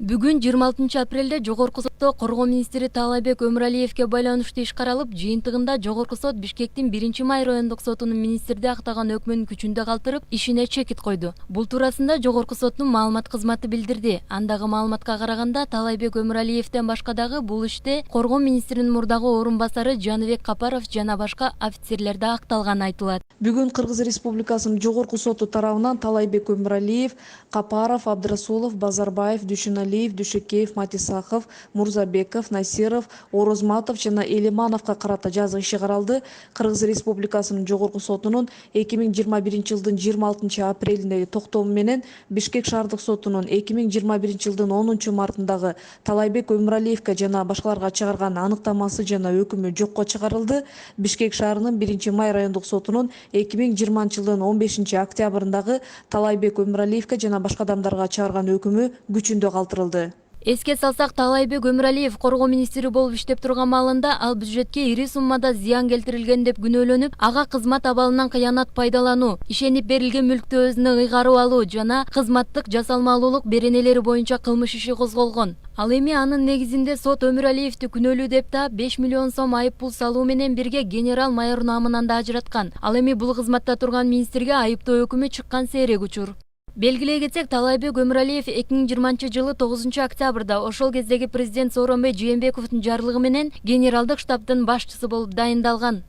Бүгүн 26 апрелде Жогорку сотто Коргоо министри Таалайбек Өмүралиевге байланыштуу иш каралып, жыйынтыгында Жогорку сот Бишкектин 1-май райондук сотунун министрди актаган өкмүн күчүндө калтырып, ишине чекит койду. Бул туурасында Жогорку соттун маалымат кызматы билдирди. Андагы маалыматка караганда, Таалайбек Өмүралиевден башка дагы бул иште Коргоо министринин мурдагы орун басары Жаныбек Капаров жана башка офицерлер да акталганы айтылат. Бүгүн Кыргыз Республикасынын Жогорку соту тарабынан Таалайбек Өмүралиев, Капаров, Абдрасулов, Базарбаев, Дүйшөналиев, Дүйшөкеев, Матисахов, Мурзабеков, Насиров, Орозматов жана Элимановго карата жаза иши каралды. Кыргыз Республикасынын Жогорку сотунун 2021 жылдын 26 апрелиндеги токтому менен Бишкек шаардык сотунун 2021 жылдын 10 мартындагы Таалайбек Өмүралиевге жана башкаларга чыгарган аныктамасы жана өкүмү жокко чыгарылды. Бишкек шаарынын 1-май райондук сотунун 2020 жылдын 15 октябрындагы Таалайбек Өмүралиевге жана башка адамдарга чыгарган өкүмү күчүндө калтырылды. Эске салсак, Таалайбек Өмүралиев Коргоо министри болуп иштеп турган маалында ал бюджетке ири суммада зыян келтирилген деп күнөөлөнүп, ага кызмат абалынан кыянат пайдалануу, ишенип берилген мүлктү өзүнө ыйгарып алуу жана кызматтык жасалмалуулук беренелери боюнча кылмыш иши козголгон. Ал эми анын негизинде сот Өмүралиевди күнөөлүү деп таап 5 миллион сом айып пул салуу менен бирге генерал-майор намынан да ажыраткан. Ал эми бул кызматта турган министрге айыптоо өкүмү чыккан сейрек учур. Белгилей кетсек, Таалайбек Өмүралиев 2020 жылы 9 октябрда ошол кездеги президент Сооронбай Жээнбековдун жарлыгы менен генералдык штабтын башчысы болуп дайындалган.